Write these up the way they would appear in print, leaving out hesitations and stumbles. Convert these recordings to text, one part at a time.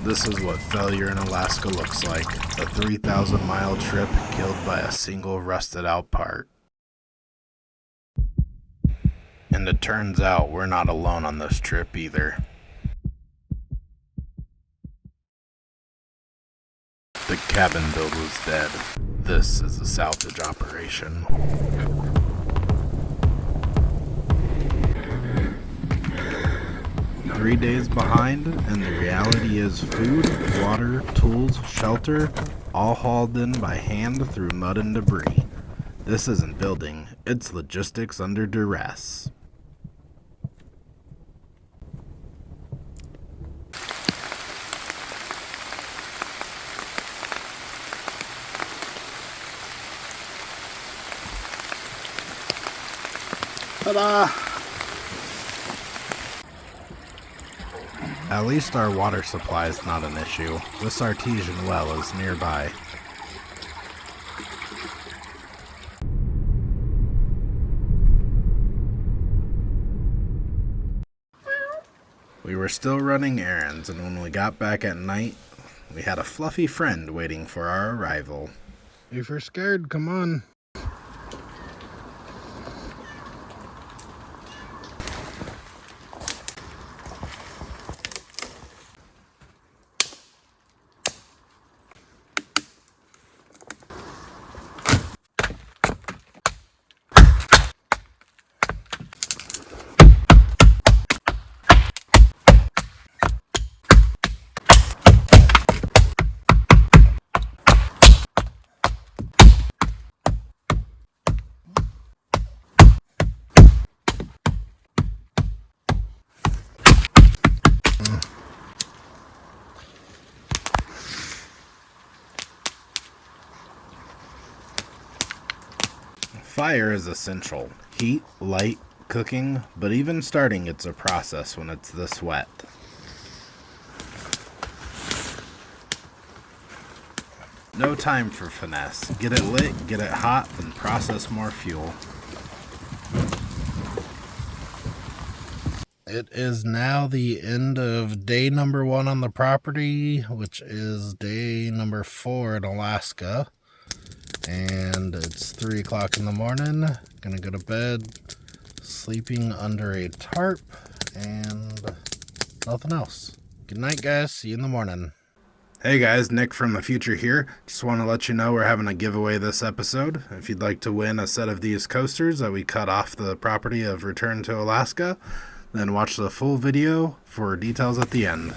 This is what failure in Alaska looks like. A 3,000-mile trip killed by a single rusted out part. And it turns out we're not alone on this trip either. The cabin build was dead. This is a salvage operation. 3 days behind, and the reality is food, water, tools, shelter, all hauled in by hand through mud and debris. This isn't building, it's logistics under duress. Ta-da! At least our water supply is not an issue. This artesian well is nearby. We were still running errands, and when we got back at night, we had a fluffy friend waiting for our arrival. If you're scared, come on. Fire is essential. Heat, light, cooking, but even starting it's a process when it's this wet. No time for finesse. Get it lit, get it hot, then process more fuel. It is now the end of day number 1 on the property, which is day number 4 in Alaska. And it's 3 o'clock in the morning. Gonna go to bed, sleeping under a tarp, and nothing else. Good night, guys. See you in the morning. Hey guys, Nick from the future here. Just want to let you know we're having a giveaway this episode. If you'd like to win a set of these coasters that we cut off the property of Return to Alaska, then watch the full video for details at the end.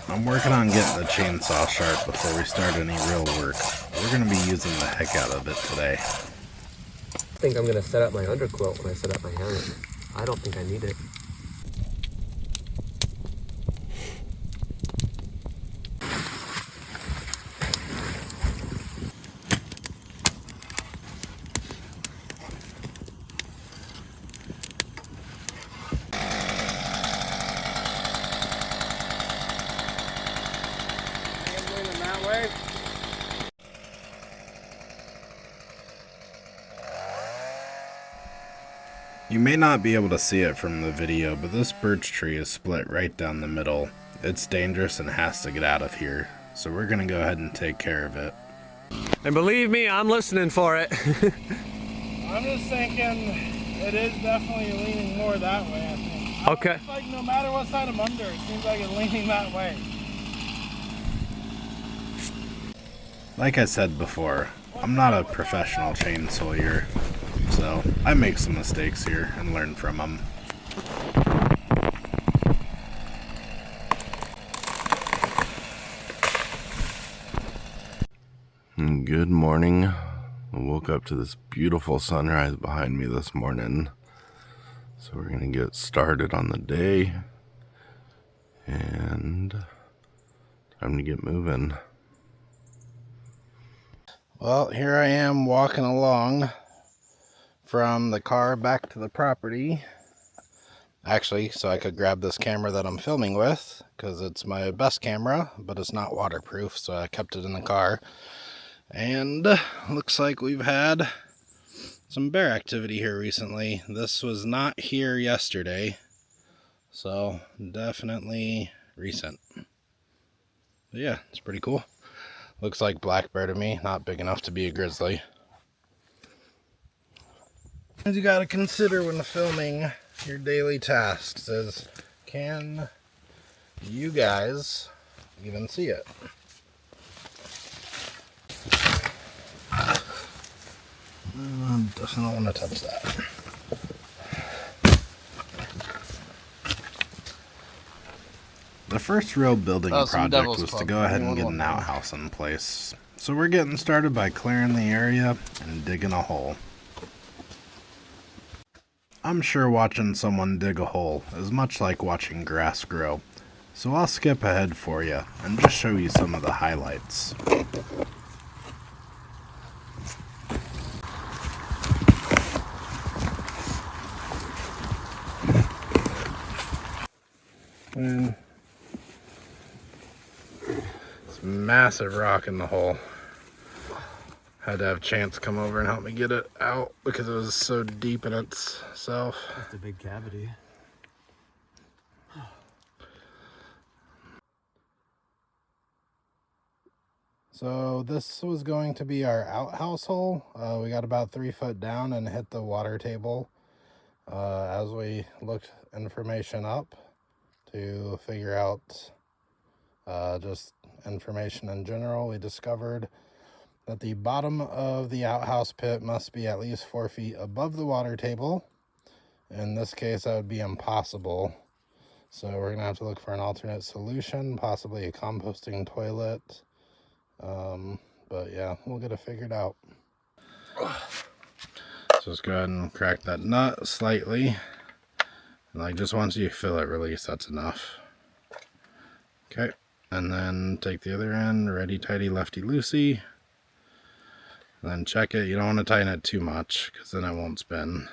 I'm working on getting the chainsaw sharp before we start any real work. We're going to be using the heck out of it today. I think I'm going to set up my underquilt when I set up my hammock. I don't think I need it. You may not be able to see it from the video, but this birch tree is split right down the middle. It's dangerous and has to get out of here, so we're going to go ahead and take care of it. And believe me, I'm listening for it. I'm just thinking it is definitely leaning more that way, I think. Okay. It's like no matter what side I'm under, it seems like it's leaning that way. Like I said before, I'm not a professional chainsawyer, so I make some mistakes here and learn from them. Good morning. I woke up to this beautiful sunrise behind me this morning. So we're going to get started on the day and time to get moving. Well, here I am walking along from the car back to the property. Actually, so I could grab this camera that I'm filming with, because it's my best camera, but it's not waterproof, so I kept it in the car. And looks like we've had some bear activity here recently. This was not here yesterday, so definitely recent. But yeah, it's pretty cool. Looks like black bear to me, not big enough to be a grizzly. Things you got to consider when filming your daily tasks is, can you guys even see it? Does not want to touch that. The first real building project was to go ahead and get an outhouse in place. So we're getting started by clearing the area and digging a hole. I'm sure watching someone dig a hole is much like watching grass grow, so I'll skip ahead for you and just show you some of the highlights. And this massive rock in the hole. Had to have Chance come over and help me get it out because it was so deep in itself. That's a big cavity. So this was going to be our outhouse hole. We got about 3 foot down and hit the water table. As we looked information up to figure out just information in general, we discovered that the bottom of the outhouse pit must be at least 4 feet above the water table. In this case, that would be impossible. So we're gonna have to look for an alternate solution, possibly a composting toilet. But yeah, we'll get it figured out. So let's go ahead and crack that nut slightly. And like just once you feel it release, that's enough. Okay, and then take the other end, righty tighty, lefty loosey. And then check it. You don't want to tighten it too much because then it won't spin.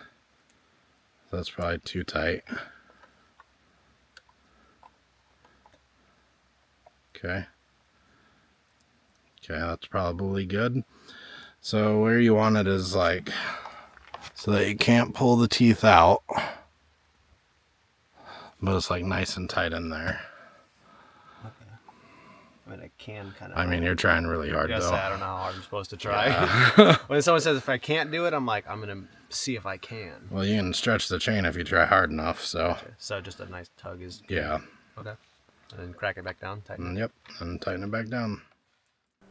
So that's probably too tight. Okay. Okay, that's probably good. So where you want it is like, so that you can't pull the teeth out, but it's like nice and tight in there. I mean, I can kind of. I mean, you're trying really hard, though. I don't know how hard I'm supposed to try. Yeah. When someone says if I can't do it, I'm like, I'm going to see if I can. Well, you can stretch the chain if you try hard enough, so. Okay. So just a nice tug is good. Yeah. Okay. And then crack it back down, tighten it. Yep, and tighten it back down.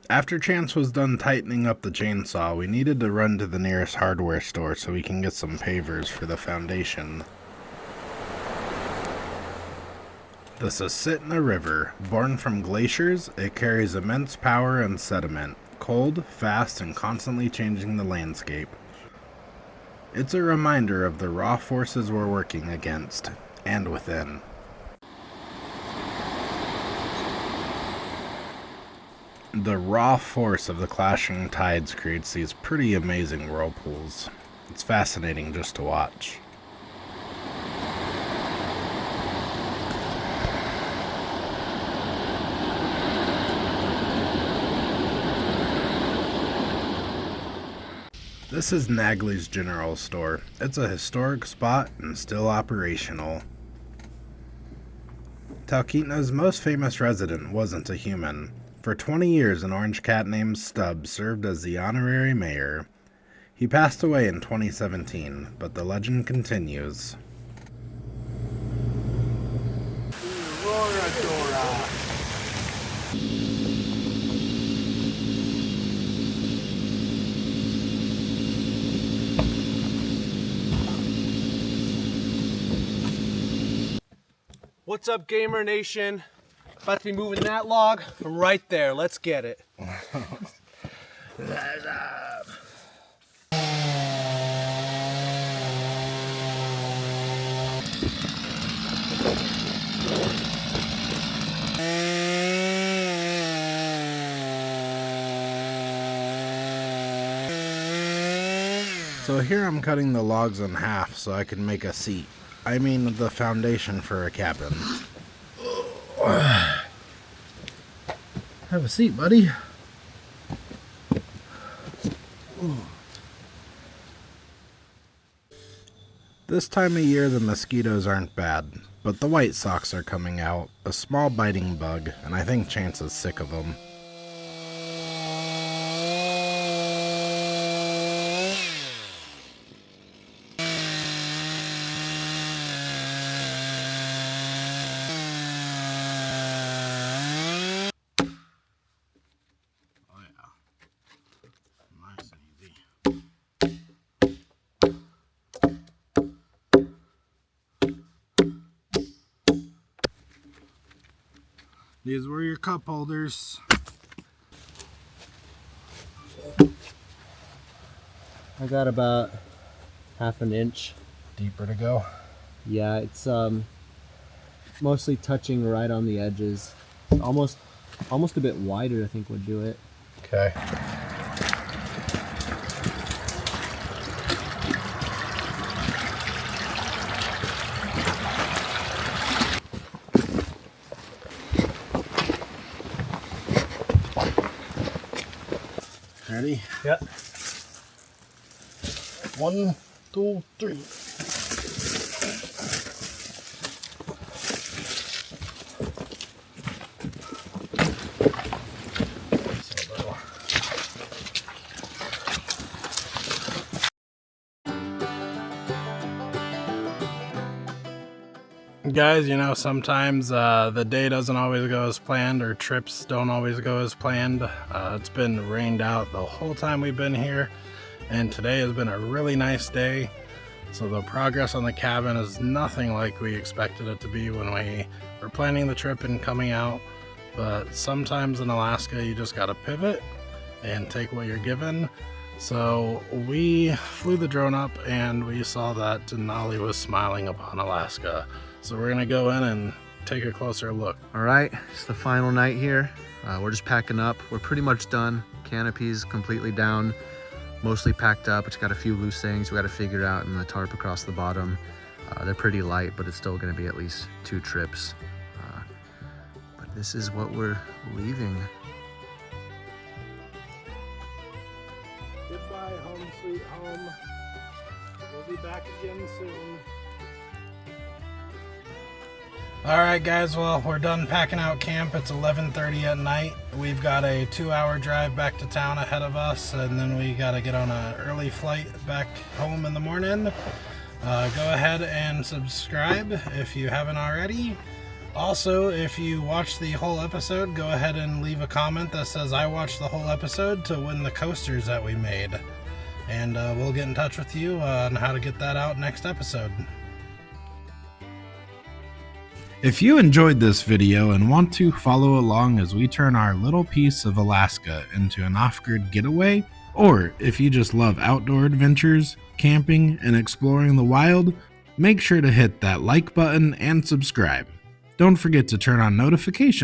After Chance was done tightening up the chainsaw, we needed to run to the nearest hardware store so we can get some pavers for the foundation. The Susitna River, born from glaciers, it carries immense power and sediment, cold, fast, and constantly changing the landscape. It's a reminder of the raw forces we're working against, and within. The raw force of the clashing tides creates these pretty amazing whirlpools. It's fascinating just to watch. This is Nagley's General Store. It's a historic spot and still operational. Talkeetna's most famous resident wasn't a human. For 20 years, an orange cat named Stubb served as the honorary mayor. He passed away in 2017, but the legend continues. What's up, Gamer Nation? About to be moving that log from right there. Let's get it. So here I'm cutting the logs in half so I can make a seat. I mean the foundation for a cabin. Have a seat, buddy. This time of year the mosquitoes aren't bad. But the white socks are coming out, a small biting bug, and I think Chance is sick of them. These were your cup holders. I got about half an inch. Deeper to go. Yeah, it's mostly touching right on the edges. Almost a bit wider, I think, would do it. Okay. Ready? Yep. 1, 2, 3. Guys, you know, sometimes the day doesn't always go as planned, or trips don't always go as planned. It's been rained out the whole time we've been here, and today has been a really nice day. So the progress on the cabin is nothing like we expected it to be when we were planning the trip and coming out. But sometimes in Alaska, you just gotta pivot and take what you're given. So we flew the drone up and we saw that Denali was smiling upon Alaska. So we're gonna go in and take a closer look. All right, it's the final night here. We're just packing up. We're pretty much done. Canopy's completely down, mostly packed up. It's got a few loose things we got to figure out, and the tarp across the bottom. They're pretty light, but it's still gonna be at least 2 trips. But this is what we're leaving. Goodbye, home sweet home. We'll be back again soon. Alright guys, well, we're done packing out camp. It's 11:30 at night. We've got a 2-hour drive back to town ahead of us, and then we gotta get on an early flight back home in the morning. Go ahead and subscribe if you haven't already. Also, if you watched the whole episode, go ahead and leave a comment that says I watched the whole episode to win the coasters that we made. And we'll get in touch with you on how to get that out next episode. If you enjoyed this video and want to follow along as we turn our little piece of Alaska into an off-grid getaway, or if you just love outdoor adventures, camping, and exploring the wild, make sure to hit that like button and subscribe. Don't forget to turn on notifications